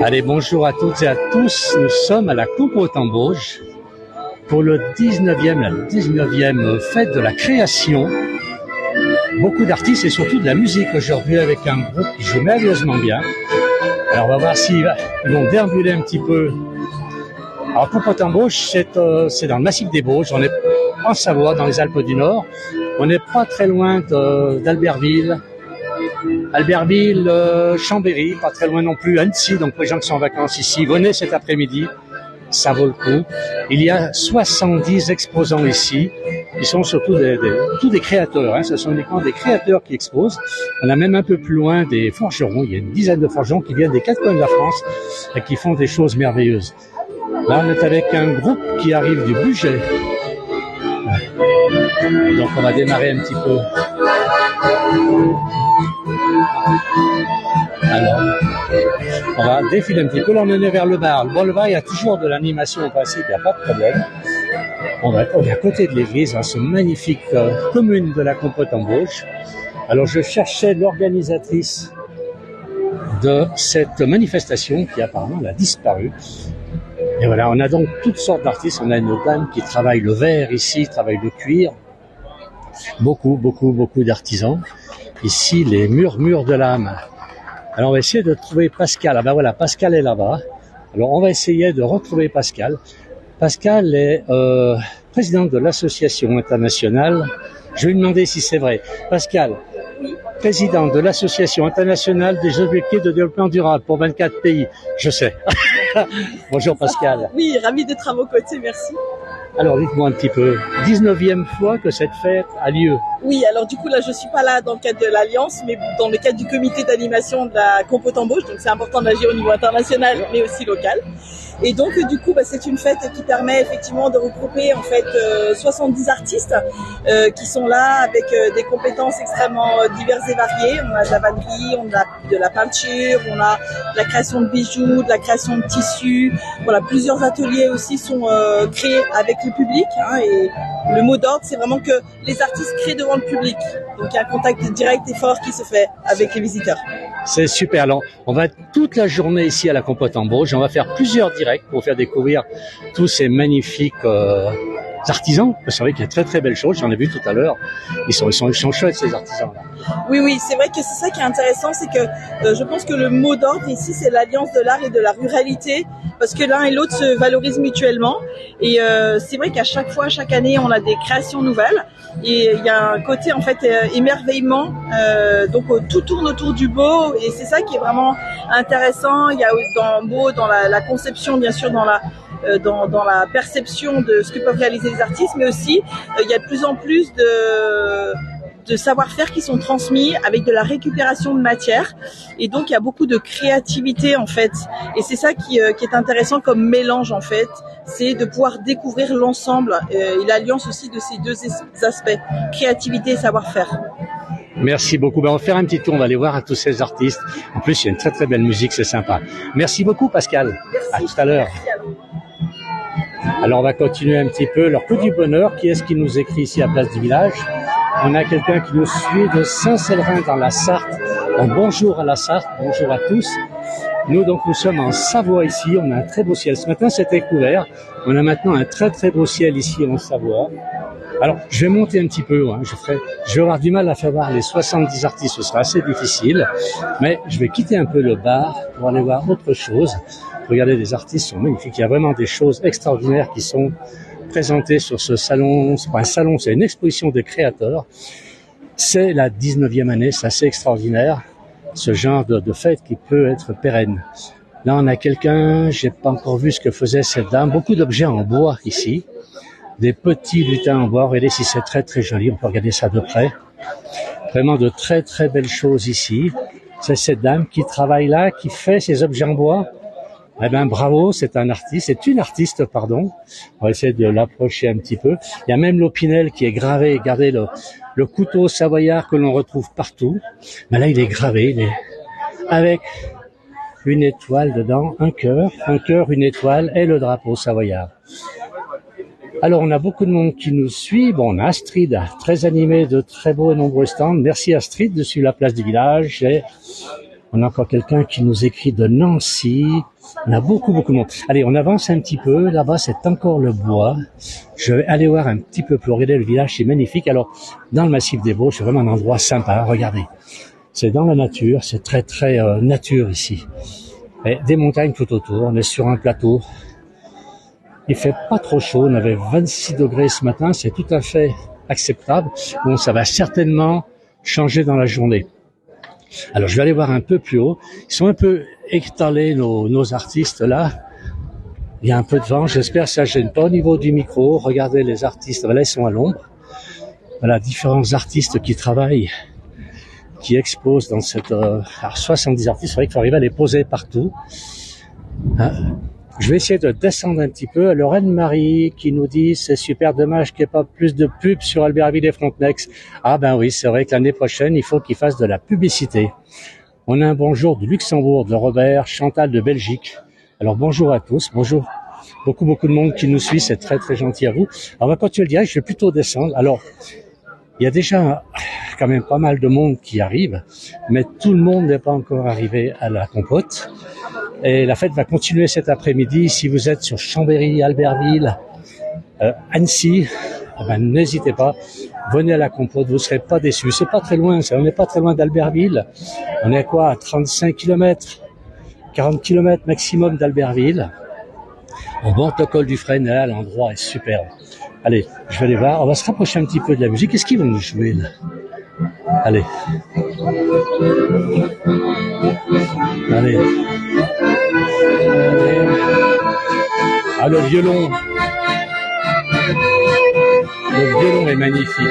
Allez, bonjour à toutes et à tous. Nous sommes à la Coupe au Tambouge pour la 19e fête de la création. Beaucoup d'artistes et surtout de la musique aujourd'hui avec un groupe qui joue merveilleusement bien. Alors on va voir s'ils vont déambuler un petit peu. Alors Coupe au Tambouge, c'est dans le massif des Bauges. On est en Savoie, dans les Alpes du Nord. On n'est pas très loin d'Albertville. Chambéry, pas très loin non plus, Annecy, donc pour les gens qui sont en vacances ici, venez cet après-midi, ça vaut le coup. Il y a 70 exposants ici, qui sont surtout tous des créateurs, hein. Ce sont uniquement des créateurs qui exposent. On a même un peu plus loin des forgerons, il y a une dizaine de forgerons qui viennent des quatre coins de la France et qui font des choses merveilleuses. Là, on est avec un groupe qui arrive du Bugey. Donc on va démarrer un petit peu. Alors, on va défiler un petit peu. Là, on est vers le bar. Bon, le bar, il y a toujours de l'animation au principe, il n'y a pas de problème. On est à côté de l'église, dans ce magnifique commune de la Coupe au Tambouge. Alors, je cherchais l'organisatrice de cette manifestation qui apparemment a disparu. Et voilà, on a donc toutes sortes d'artistes. On a une dame qui travaille le verre ici, travaille le cuir. Beaucoup d'artisans. Ici, les murmures de l'âme. Alors, on va essayer de trouver Pascal. Ah ben voilà, Pascal est là-bas. Alors, on va essayer de retrouver Pascal. Pascal est président de l'association internationale. Je vais lui demander si c'est vrai. Pascal, président de l'association internationale des objectifs de développement durable pour 24 pays. Je sais. Bonjour Pascal. Oui, ravi d'être à vos côtés, merci. Alors, dites-moi un petit peu, 19e fois que cette fête a lieu. Oui, alors du coup, là, je suis pas là dans le cadre de l'Alliance, mais dans le cadre du comité d'animation de la Coupe au Tambouge. Donc, c'est important d'agir au niveau international, mais aussi local. Et donc, du coup, c'est une fête qui permet effectivement de regrouper, en fait, 70 artistes qui sont là avec des compétences extrêmement diverses et variées. On a de la vannerie, on a de la peinture, on a de la création de bijoux, de la création de tissus. Voilà, plusieurs ateliers aussi sont créés avec le public, hein, et le mot d'ordre, c'est vraiment que les artistes créent devant le public. Donc, il y a un contact direct et fort qui se fait avec les visiteurs. C'est super. Alors, on va être toute la journée ici à la Coupe au Tambouge. On va faire plusieurs directs pour faire découvrir tous ces magnifiques artisans. C'est vrai qu'il y a très belles choses. J'en ai vu tout à l'heure. Ils sont chouettes, ces artisans-là. Oui, c'est vrai que c'est ça qui est intéressant, c'est que je pense que le mot d'ordre ici, c'est l'alliance de l'art et de la ruralité, parce que l'un et l'autre se valorisent mutuellement. Et c'est vrai qu'à chaque fois, chaque année, on a des créations nouvelles. Et il y a un côté en fait émerveillement, donc tout tourne autour du beau, et c'est ça qui est vraiment intéressant. Il y a dans la conception, bien sûr, dans la perception de ce que peuvent réaliser les artistes, mais aussi il y a de plus en plus de savoir-faire qui sont transmis avec de la récupération de matière, et donc il y a beaucoup de créativité en fait, et c'est ça qui est intéressant comme mélange en fait, c'est de pouvoir découvrir l'ensemble et l'alliance aussi de ces deux aspects, créativité et savoir-faire. Merci beaucoup. On va faire un petit tour, on va aller voir à tous ces artistes. En plus, il y a une très belle musique, c'est sympa. Merci beaucoup Pascal. Merci. À tout à l'heure. Alors on va continuer un petit peu. Alors, que du bonheur, qui est-ce qui nous écrit ici à Place du Village? On a quelqu'un qui nous suit de Saint-Célerin dans la Sarthe. Donc, bonjour à la Sarthe, bonjour à tous. Nous sommes en Savoie ici, on a un très beau ciel. Ce matin c'était couvert, on a maintenant un très beau ciel ici en Savoie. Alors je vais monter un petit peu, hein. Je vais avoir du mal à faire voir les 70 artistes, ce sera assez difficile, mais je vais quitter un peu le bar pour aller voir autre chose. Regardez, les artistes sont magnifiques, il y a vraiment des choses extraordinaires qui sont présentées sur ce salon. C'est pas un salon, c'est une exposition de créateurs. C'est la 19e année, c'est assez extraordinaire, ce genre de fête qui peut être pérenne. Là, on a quelqu'un, j'ai pas encore vu ce que faisait cette dame, beaucoup d'objets en bois ici, des petits lutins en bois. Regardez si c'est très joli, on peut regarder ça de près. Vraiment de très belles choses ici. C'est cette dame qui travaille là, qui fait ces objets en bois. Eh ben bravo, c'est une artiste, pardon. On va essayer de l'approcher un petit peu. Il y a même l'opinel qui est gravé, regardez le couteau savoyard que l'on retrouve partout. Mais là, il est gravé, avec une étoile dedans, un cœur, une étoile et le drapeau savoyard. Alors, on a beaucoup de monde qui nous suit. Bon, on a Astrid, très animée de très beaux et nombreux stands. Merci Astrid de suivre la Place du Village. Et On a encore quelqu'un qui nous écrit de Nancy. On a beaucoup de monde. Allez, on avance un petit peu. Là-bas, c'est encore le bois. Je vais aller voir un petit peu plus. Regardez, le village, c'est magnifique. Alors, dans le massif des Vosges, c'est vraiment un endroit sympa. Regardez. C'est dans la nature. C'est très, très nature ici. Et des montagnes tout autour. On est sur un plateau. Il fait pas trop chaud. On avait 26 degrés ce matin. C'est tout à fait acceptable. Bon, ça va certainement changer dans la journée. Alors, je vais aller voir un peu plus haut. Ils sont un peu étalés, nos artistes, là. Il y a un peu de vent. J'espère que ça ne gêne pas au niveau du micro. Regardez les artistes. Voilà, ils sont à l'ombre. Voilà, différents artistes qui travaillent, qui exposent dans cette... alors, 70 artistes. C'est vrai qu'il faut arriver à les poser partout. Je vais essayer de descendre un petit peu. Alors, Anne-Marie qui nous dit « C'est super dommage qu'il n'y ait pas plus de pubs sur Albertville et Frontenex. » Ah ben oui, c'est vrai que l'année prochaine, il faut qu'ils fassent de la publicité. On a un bonjour du Luxembourg, de Robert, Chantal de Belgique. Alors, bonjour à tous. Bonjour. Beaucoup de monde qui nous suit. C'est très, très gentil à vous. Alors, on va continuer le direct. Je vais plutôt descendre. Alors, il y a déjà quand même pas mal de monde qui arrive, mais tout le monde n'est pas encore arrivé à la compote. Et la fête va continuer cet après-midi. Si vous êtes sur Chambéry, Albertville, Annecy, ben, n'hésitez pas, venez à la compote, vous ne serez pas déçus. C'est pas très loin, on n'est pas très loin d'Albertville. On est quoi, à 35 km, 40 km maximum d'Albertville. On monte le col du Frêne, là, l'endroit est superbe. Allez, je vais aller voir, on va se rapprocher un petit peu de la musique. Qu'est-ce qu'ils vont nous jouer là? Allez. Allez. Ah, le violon. Le violon est magnifique.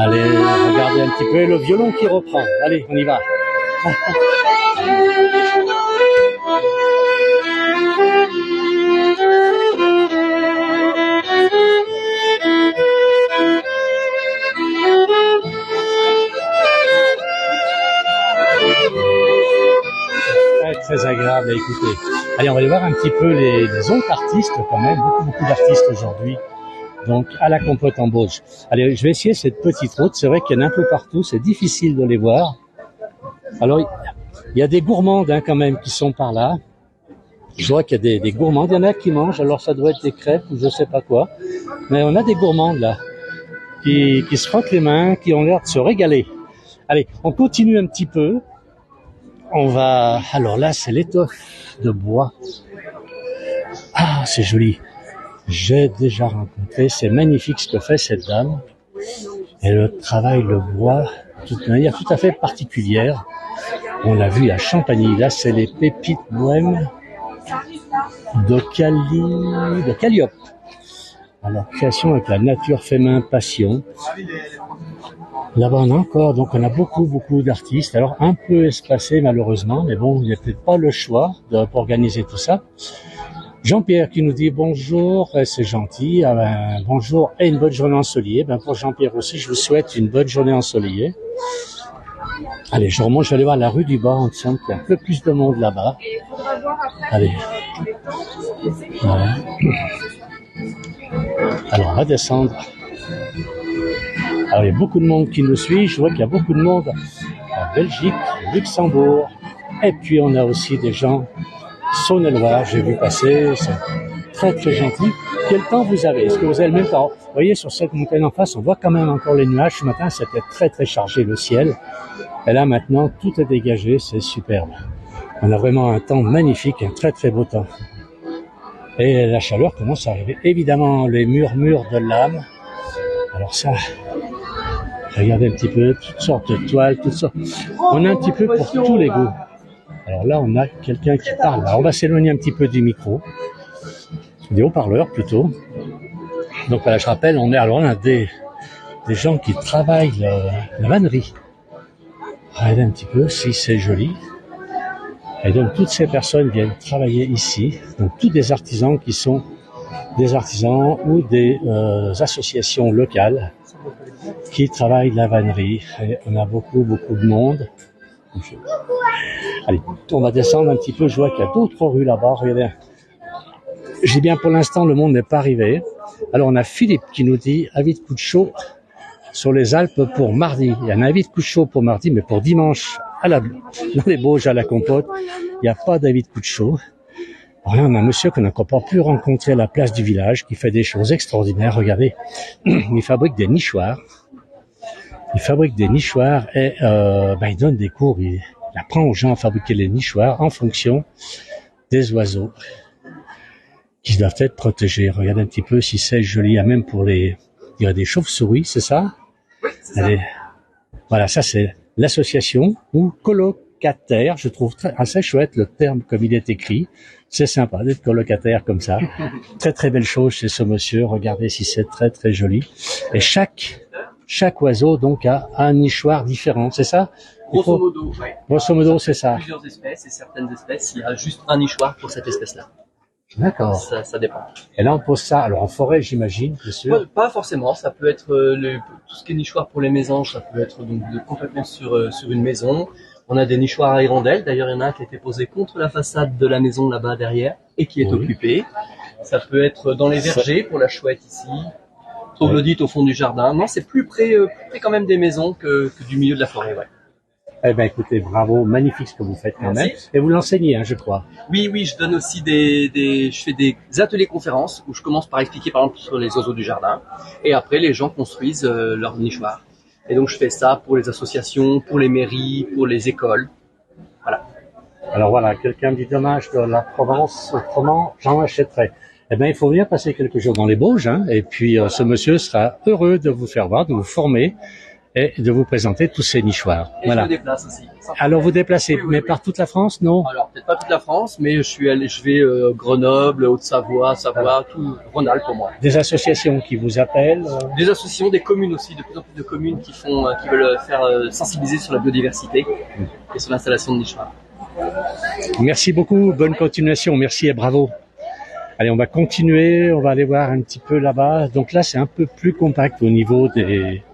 Allez, regardez un petit peu le violon qui reprend. Allez, on y va. Très agréable à écouter. Allez, on va aller voir un petit peu les autres artistes quand même. Beaucoup d'artistes aujourd'hui. Donc, à la compote en Bauge. Allez, je vais essayer cette petite route. C'est vrai qu'il y en a un peu partout. C'est difficile de les voir. Alors, il y a des gourmandes quand même qui sont par là. Je vois qu'il y a des gourmandes. Il y en a qui mangent. Alors, ça doit être des crêpes ou je sais pas quoi. Mais on a des gourmandes là qui se frottent les mains, qui ont l'air de se régaler. Allez, on continue un petit peu. On va... Alors là, c'est l'étoffe de bois. Ah, c'est joli. J'ai déjà rencontré. C'est magnifique ce que fait cette dame. Elle travaille le bois d'une manière tout à fait particulière. On l'a vu à Champagny. Là, c'est les pépites bohèmes de Calliope. Alors, création avec la nature fait main passion. Là-bas, on a encore, donc on a beaucoup d'artistes. Alors, un peu espacés, malheureusement, mais bon, il n'y a peut-être pas le choix pour organiser tout ça. Jean-Pierre qui nous dit bonjour, c'est gentil, bonjour et une bonne journée ensoleillée. Pour Jean-Pierre aussi, je vous souhaite une bonne journée ensoleillée. Allez, je remonte, je vais aller voir la rue du Bas, on sent qu'il y a un peu plus de monde là-bas. Allez. Voilà. Alors, on va descendre. Alors, il y a beaucoup de monde qui nous suit. Je vois qu'il y a beaucoup de monde en Belgique, Luxembourg. Et puis, on a aussi des gens Saône-et-Loire. J'ai vu passer. C'est très gentil. Quel temps vous avez? Est-ce que vous avez le même temps? Vous voyez, sur cette montagne en face, on voit quand même encore les nuages. Ce matin, c'était très chargé le ciel. Et là, maintenant, tout est dégagé. C'est superbe. On a vraiment un temps magnifique, un très beau temps. Et la chaleur commence à arriver. Évidemment, les murmures de l'âme. Alors ça, regardez un petit peu, toutes sortes de toiles, toutes sortes. On a un petit peu pour tous les goûts. Alors là, on a quelqu'un qui parle. Alors, on va s'éloigner un petit peu du micro, des haut-parleurs plutôt. Donc voilà, je rappelle, on a des gens qui travaillent la vannerie. Regardez un petit peu si c'est joli. Et donc toutes ces personnes viennent travailler ici. Donc tous des artisans qui sont des artisans ou des associations locales qui travaillent la vannerie. Et on a beaucoup de monde. Allez, on va descendre un petit peu. Je vois qu'il y a d'autres rues là-bas. Regardez. Je dis bien pour l'instant, le monde n'est pas arrivé. Alors on a Philippe qui nous dit avis de coup de chaud sur les Alpes pour mardi. Il y a un avis de coup de chaud pour mardi, mais pour dimanche dans les Bauges à la Compote, il n'y a pas d'avis de coup de chaud. Alors là, on a un monsieur qu'on n'a encore pas pu rencontrer à la place du village qui fait des choses extraordinaires. Regardez, il fabrique des nichoirs. Il fabrique des nichoirs et il donne des cours. Il apprend aux gens à fabriquer les nichoirs en fonction des oiseaux qui doivent être protégés. Regardez un petit peu si c'est joli. Il y a même il y a des chauves-souris, c'est ça? Oui, c'est ça. Voilà, ça c'est l'association ou colocataire. Je trouve assez chouette le terme comme il est écrit. C'est sympa d'être colocataire comme ça. Très très belle chose chez ce monsieur. Regardez si c'est très très joli. Et chaque oiseau donc a un nichoir différent, c'est ça? Grosso modo, oui. Grosso modo, c'est ça. Plusieurs espèces et certaines espèces, il y a juste un nichoir pour cette espèce-là. D'accord. Ça dépend. Et là, on pose ça, alors en forêt, j'imagine, bien sûr. Pas forcément, ça peut être tout ce qui est nichoir pour les mésanges, ça peut être donc complètement sur une maison. On a des nichoirs à hirondelles, d'ailleurs il y en a un qui a été posé contre la façade de la maison là-bas derrière et qui est occupé. Ça peut être dans les vergers pour la chouette ici, troglodyte au fond du jardin. Non, c'est plus près quand même des maisons que du milieu de la forêt, ouais. Eh ben écoutez, bravo, magnifique ce que vous faites quand même. Et vous l'enseignez, hein, je crois. Oui, je donne aussi je fais des ateliers conférences où je commence par expliquer par exemple sur les oiseaux du jardin et après les gens construisent leur nichoir. Et donc je fais ça pour les associations, pour les mairies, pour les écoles. Voilà. Alors voilà, quelqu'un me dit dommage de la Provence, autrement j'en achèterai. Eh ben il faut venir passer quelques jours dans les Bauges, hein, et puis ce monsieur sera heureux de vous faire voir, de vous former et de vous présenter tous ces nichoirs. Et voilà. je me déplace aussi. Alors vous déplacez, mais par toute la France, non? Alors peut-être pas toute la France, mais je vais Grenoble, Haute-Savoie, Savoie, tout Rhône-Alpes pour moi. Des associations qui vous appellent? Des associations, des communes aussi, de plus en plus de communes qui veulent faire sensibiliser sur la biodiversité et sur l'installation de nichoirs. Merci beaucoup, bonne continuation, merci et bravo. Allez, on va continuer, on va aller voir un petit peu là-bas. Donc là, c'est un peu plus compact au niveau des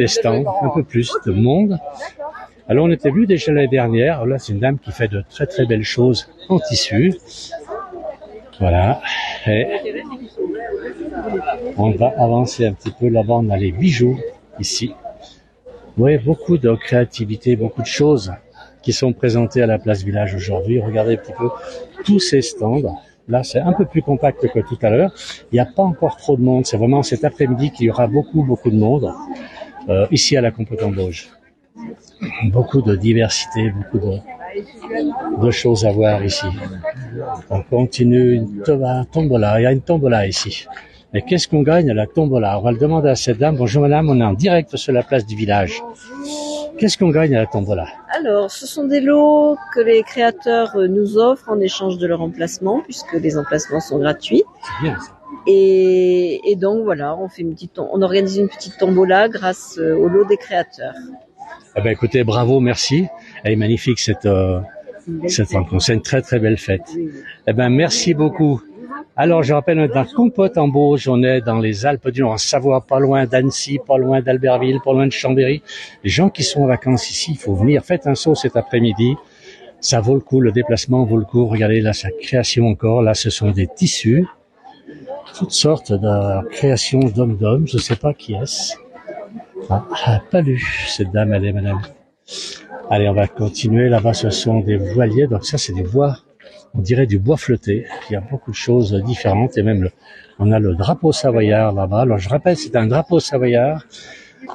stands, un peu plus de monde. Alors on était venu déjà l'année dernière. Là, c'est une dame qui fait de très très belles choses en tissu. Voilà. Et on va avancer un petit peu là-bas. On a les bijoux ici. Vous voyez, beaucoup de créativité, beaucoup de choses qui sont présentées à la place Village aujourd'hui. Regardez un petit peu tous ces stands. Là, c'est un peu plus compact que tout à l'heure. Il n'y a pas encore trop de monde. C'est vraiment cet après-midi qu'il y aura beaucoup de monde ici à la Compote en Bauges. Beaucoup de diversité, beaucoup de choses à voir ici. On continue une tombola. Il y a une tombola ici. Mais qu'est-ce qu'on gagne à la tombola? On va le demander à cette dame. Bonjour madame, on est en direct sur la place du village. Qu'est-ce qu'on gagne à la tombola? Alors, ce sont des lots que les créateurs nous offrent en échange de leur emplacement, puisque les emplacements sont gratuits. C'est bien ça. Et donc voilà, on organise une petite tombola grâce au lot des créateurs. Eh ben écoutez, bravo, merci. Elle est magnifique cette rencontre. C'est une très très belle fête. Oui. Eh ben merci beaucoup. Alors, je rappelle, on est dans Compote en Bauges, on est dans les Alpes du Nord, en Savoie, pas loin d'Annecy, pas loin d'Albertville, pas loin de Chambéry. Les gens qui sont en vacances ici, il faut venir. Faites un saut cet après-midi. Ça vaut le coup, le déplacement vaut le coup. Regardez là, sa création encore. Là, ce sont des tissus. Toutes sortes de créations d'hommes. Je sais pas qui est-ce. Ah, pas lu. Cette dame, elle est madame. Allez, on va continuer. Là-bas, ce sont des voiliers. Donc ça, c'est des bois. On dirait du bois flotté. Il y a beaucoup de choses différentes et même on a le drapeau savoyard là-bas. Alors je rappelle, c'est un drapeau savoyard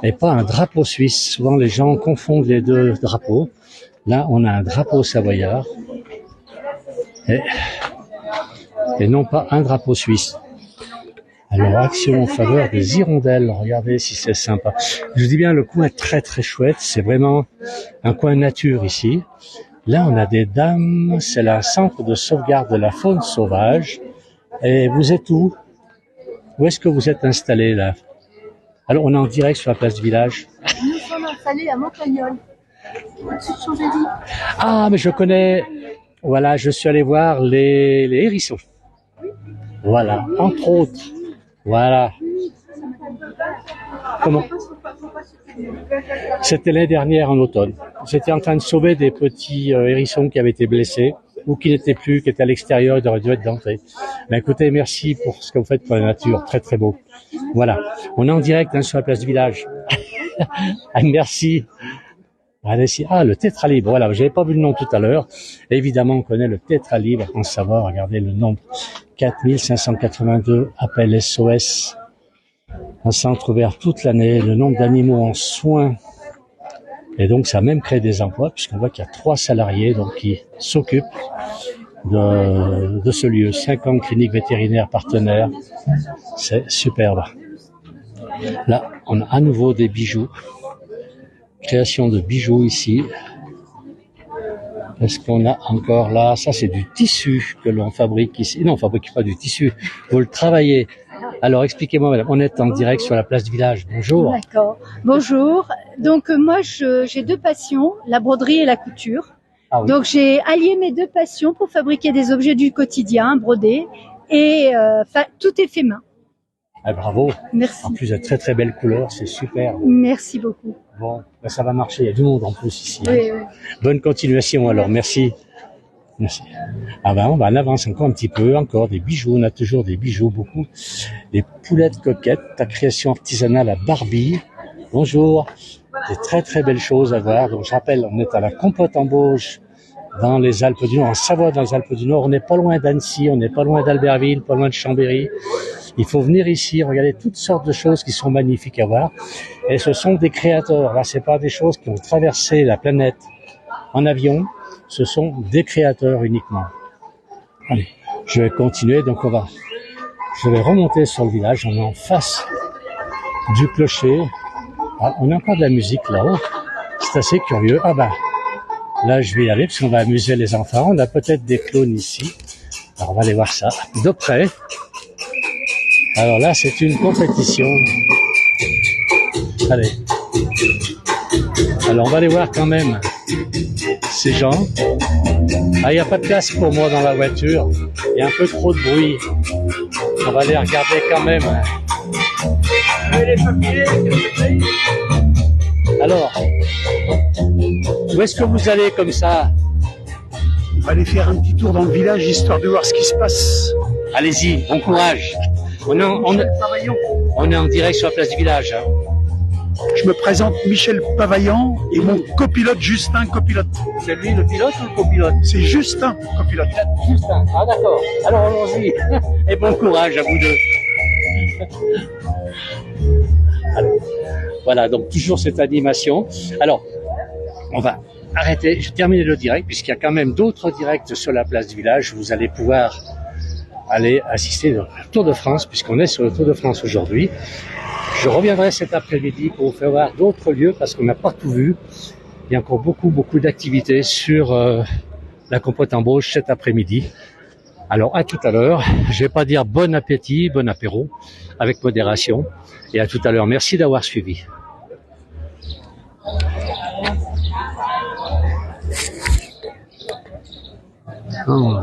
et pas un drapeau suisse. Souvent les gens confondent les deux drapeaux. Là, on a un drapeau savoyard et non pas un drapeau suisse. Alors, action en faveur des hirondelles. Regardez si c'est sympa. Je vous dis bien, le coin est très très chouette. C'est vraiment un coin nature ici. Là, on a des dames. C'est le centre de sauvegarde de la faune sauvage. Et vous êtes où? Où est-ce que vous êtes installés là? Alors, on est en direct sur la place du village. Nous sommes installés à Montagnol, au-dessus de Champs-Élysées. Ah, mais je connais. Voilà, je suis allé voir les hérissons. Voilà, entre autres. Voilà. Comment? C'était l'année dernière en automne. J'étais en train de sauver des petits hérissons qui avaient été blessés ou qui n'étaient plus, qui étaient à l'extérieur et auraient dû être d'entrée. Mais écoutez, merci pour ce que vous faites pour la nature. Très, très beau. Voilà. On est en direct sur la place du village. Merci. Ah, le tétralibre. Voilà, j'avais pas vu le nom tout à l'heure. Évidemment, on connaît le tétralibre. En savoir, regardez le nombre. 4582 appels SOS. Un centre ouvert toute l'année. Le nombre d'animaux en soins. Et donc, ça a même créé des emplois, puisqu'on voit qu'il y a 3 salariés donc, qui s'occupent de ce lieu. 50 cliniques vétérinaires partenaires. C'est superbe. Là, on a à nouveau des bijoux. Création de bijoux ici. Est-ce qu'on a encore là? Ça, c'est du tissu que l'on fabrique ici. Non, on fabrique pas du tissu. Vous le travaillez. Alors, expliquez-moi, madame. On est en direct sur la place du village. Bonjour. D'accord. Bonjour. Donc, moi, j'ai 2 passions, la broderie et la couture. Ah oui. Donc, j'ai allié mes 2 passions pour fabriquer des objets du quotidien, brodés, et tout est fait main. Ah, bravo. Merci. En plus, il y a très très belles couleurs. C'est super. Merci beaucoup. Bon, ben, ça va marcher. Il y a du monde en plus ici. Hein. Oui, oui. Bonne continuation alors. Merci. Merci. Ah ben, on avance encore un petit peu. Encore des bijoux. On a toujours des bijoux, beaucoup. Des poulettes coquettes. Ta création artisanale à Barbie. Bonjour. Des très très belles choses à voir. Donc, je rappelle, on est à la Compote en Bauge dans les Alpes du Nord, en Savoie dans les Alpes du Nord. On n'est pas loin d'Annecy, on n'est pas loin d'Albertville, pas loin de Chambéry. Il faut venir ici, regarder toutes sortes de choses qui sont magnifiques à voir. Et ce sont des créateurs. Là, c'est pas des choses qui ont traversé la planète en avion. Ce sont des créateurs uniquement. Allez, je vais continuer. Donc, je vais remonter sur le village. On est en face du clocher. Ah, on a encore de la musique là-haut. C'est assez curieux. Ah bah, là, je vais y aller parce qu'on va amuser les enfants. On a peut-être des clowns ici. Alors, on va aller voir ça de près. Alors là, c'est une compétition. Allez. Alors, on va aller voir quand même ces gens. Ah, il n'y a pas de place pour moi dans la voiture. Il y a un peu trop de bruit. On va aller regarder quand même. Alors, où est-ce que vous allez comme ça? On va aller faire un petit tour dans le village, histoire de voir ce qui se passe. Allez-y, bon courage. On est en direct sur la place du village. Hein. Je me présente Michel Pavaillant et mon copilote Justin copilote. C'est lui le pilote ou le copilote? C'est Justin copilote. Justin, ah d'accord. Alors allons-y. Et bon courage à vous deux. Alors, voilà, donc toujours cette animation. Alors, on va arrêter, je termine le direct, puisqu'il y a quand même d'autres directs sur la place du village. Vous allez pouvoir aller assister au Tour de France, puisqu'on est sur le Tour de France aujourd'hui. Je reviendrai cet après-midi pour vous faire voir d'autres lieux, parce qu'on n'a pas tout vu. Il y a encore beaucoup d'activités sur la Compote en Bauge cet après-midi. Alors, à tout à l'heure. Je vais pas dire bon appétit, bon apéro, avec modération. Et à tout à l'heure. Merci d'avoir suivi. Oh.